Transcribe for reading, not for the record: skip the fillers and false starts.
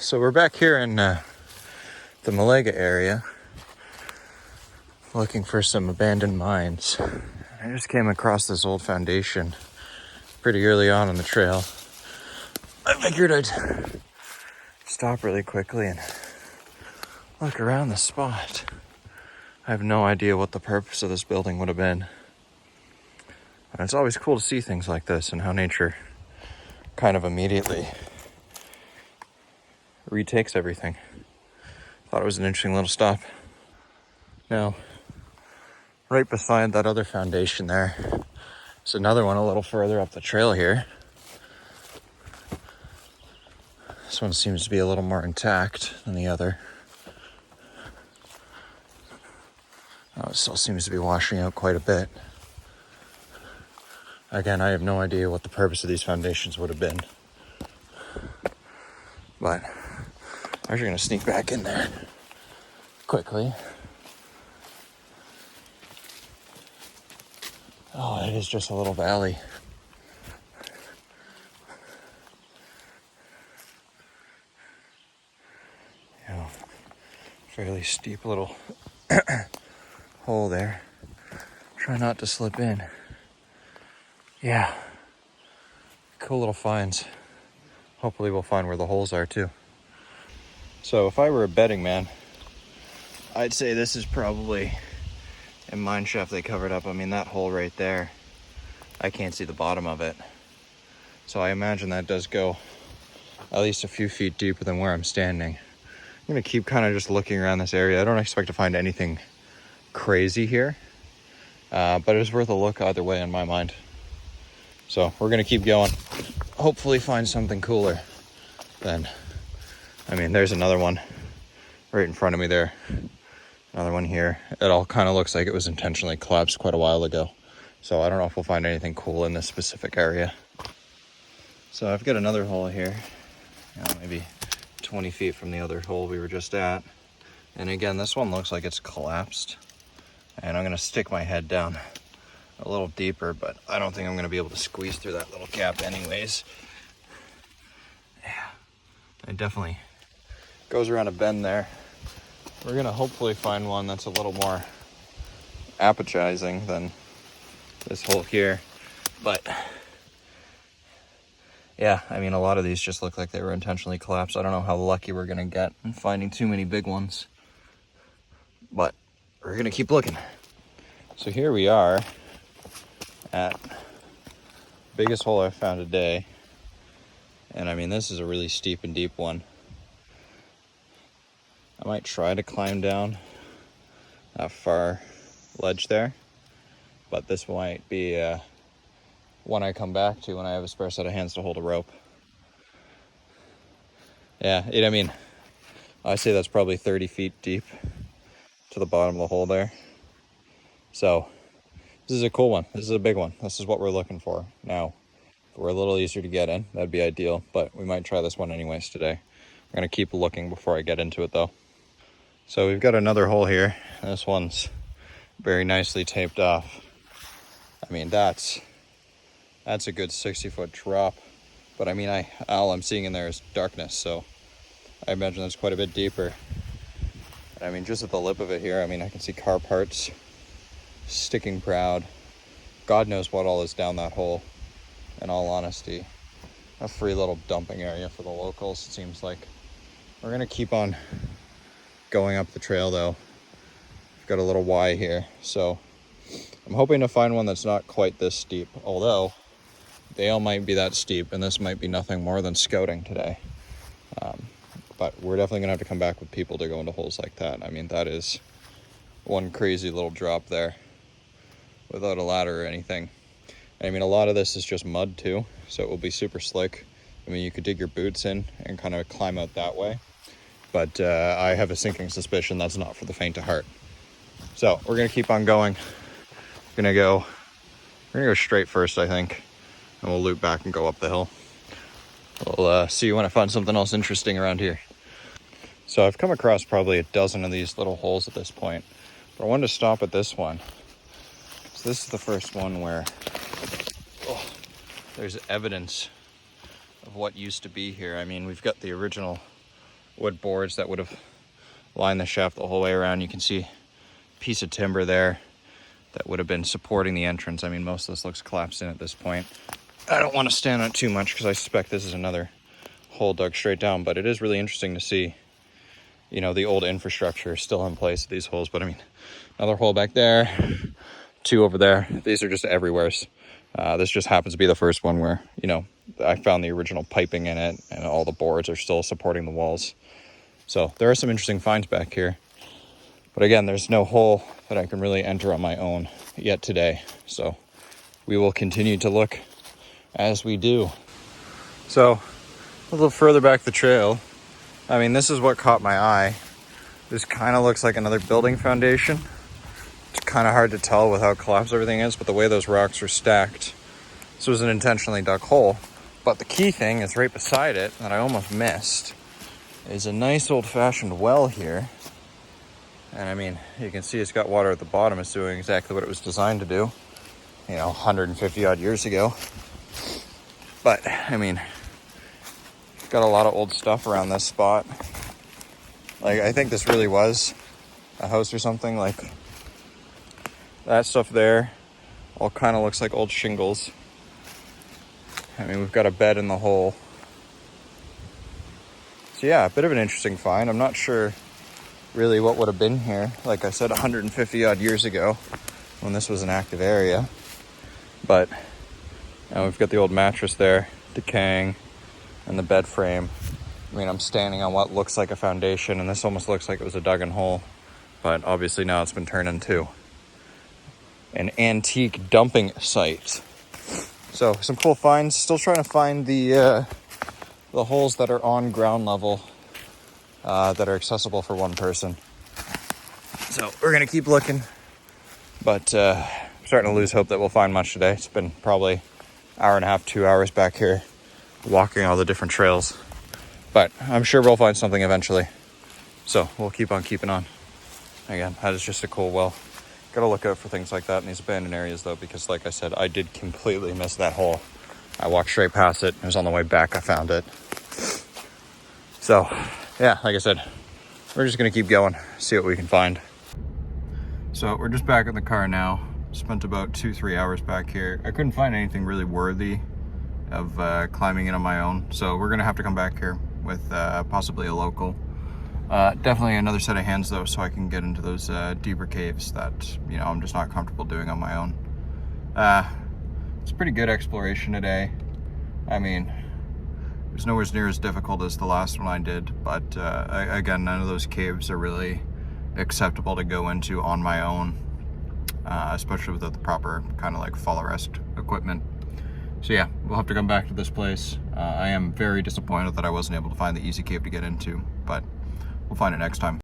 So we're back here in the Malega area looking for some abandoned mines. I just came across this old foundation pretty early on in the trail. I figured I'd stop really quickly and look around the spot. I have no idea what the purpose of this building would have been. And it's always cool to see things like this and how nature kind of immediately retakes everything. Thought it was an interesting little stop. Now, right beside that other foundation there is another one a little further up the trail here. This one seems to be a little more intact than the other. Oh, it still seems to be washing out quite a bit. Again, I have no idea what the purpose of these foundations would have been. But I'm actually going to sneak back in there quickly. Oh, it is just a little valley. You know, fairly steep little hole there. Try not to slip in. Yeah, cool little finds. Hopefully we'll find where the holes are too. So if I were a betting man, I'd say this is probably a mine shaft they covered up. I mean, that hole right there, I can't see the bottom of it. So I imagine that does go at least a few feet deeper than where I'm standing. I'm gonna keep kind of just looking around this area. I don't expect to find anything crazy here, but it's worth a look either way in my mind. So we're gonna keep going. Hopefully find something cooler than, I mean, there's another one right in front of me there. Another one here. It all kind of looks like it was intentionally collapsed quite a while ago. So I don't know if we'll find anything cool in this specific area. So I've got another hole here, maybe 20 feet from the other hole we were just at. And again, this one looks like it's collapsed. And I'm gonna stick my head down a little deeper, but I don't think I'm gonna be able to squeeze through that little gap anyways. Yeah, it definitely goes around a bend there. We're gonna hopefully find one that's a little more appetizing than this hole here. But yeah, I mean, a lot of these just look like they were intentionally collapsed. I don't know how lucky we're gonna get in finding too many big ones, but we're gonna keep looking. So here we are at the biggest hole I've found today. And I mean, this is a really steep and deep one. I might try to climb down that far ledge there, but this might be one I come back to when I have a spare set of hands to hold a rope. Yeah, I mean, I say that's probably 30 feet deep to the bottom of the hole there. So this is a cool one. This is a big one. This is what we're looking for. Now, if we're a little easier to get in, that'd be ideal, but we might try this one anyways today. I'm gonna keep looking before I get into it though. So we've got another hole here. This one's very nicely taped off. I mean, that's a good 60-foot drop, but I mean, all I'm seeing in there is darkness, so I imagine that's quite a bit deeper. I mean, just at the lip of it here, I mean, I can see car parts sticking proud. God knows what all is down that hole, in all honesty. A free little dumping area for the locals, it seems like. We're gonna keep on going up the trail though. We've got a little Y here, so I'm hoping to find one that's not quite this steep, although they all might be that steep and this might be nothing more than scouting today. But we're definitely gonna have to come back with people to go into holes like that. I mean, that is one crazy little drop there without a ladder or anything. I mean, a lot of this is just mud too, so it will be super slick. I mean, you could dig your boots in and kind of climb out that way, but I have a sinking suspicion that's not for the faint of heart. So we're gonna keep on going. We're gonna go straight first, I think, and we'll loop back and go up the hill. We'll see you when I find something else interesting around here. So I've come across probably a dozen of these little holes at this point, but I wanted to stop at this one. So this is the first one where there's evidence of what used to be here. I mean, we've got the original wood boards that would have lined the shaft the whole way around. You can see a piece of timber there that would have been supporting the entrance. I mean, most of this looks collapsed in at this point. I don't want to stand on it too much because I suspect this is another hole dug straight down, but it is really interesting to see, you know, the old infrastructure still in place at these holes. But I mean, another hole back there, 2 over there. These are just everywhere. This just happens to be the first one where, you know, I found the original piping in it and all the boards are still supporting the walls. So there are some interesting finds back here. But again, there's no hole that I can really enter on my own yet today. So we will continue to look as we do. So a little further back the trail, I mean, this is what caught my eye. This kind of looks like another building foundation. It's kind of hard to tell with how collapsed everything is, but the way those rocks are stacked, this was an intentionally dug hole. But the key thing is right beside it that I almost missed is a nice old-fashioned well here. And I mean, you can see it's got water at the bottom. It's doing exactly what it was designed to do, you know, 150 odd years ago. But I mean, got a lot of old stuff around this spot. Like, I think this really was a house or something. Like, that stuff there all kind of looks like old shingles. I mean, we've got a bed in the hole. So yeah, a bit of an interesting find. I'm not sure really what would have been here. Like I said, 150 odd years ago when this was an active area. But we've got the old mattress there decaying and the bed frame. I mean, I'm standing on what looks like a foundation, and this almost looks like it was a dug-in hole. But obviously now it's been turned into an antique dumping site. So some cool finds. Still trying to find the holes that are on ground level that are accessible for one person. So we're gonna keep looking, but I'm starting to lose hope that we'll find much today. It's been probably hour and a half, 2 hours back here walking all the different trails, but I'm sure we'll find something eventually. So we'll keep on keeping on. Again, that is just a cool well. Gotta look out for things like that in these abandoned areas though, because like I said, I did completely miss that hole. I walked straight past it. It was on the way back. I found it. So yeah, like I said, we're just gonna keep going, see what we can find. So we're just back in the car now. Spent about 2-3 hours back here. I couldn't find anything really worthy of climbing in on my own. So we're gonna have to come back here with possibly a local. Definitely another set of hands though, so I can get into those deeper caves that, you know, I'm just not comfortable doing on my own. It's a pretty good exploration today. I mean, it's nowhere near as difficult as the last one I did, but again, none of those caves are really acceptable to go into on my own, especially without the proper kind of like fall arrest equipment. So yeah, we'll have to come back to this place. I am very disappointed that I wasn't able to find the easy cave to get into, but we'll find it next time.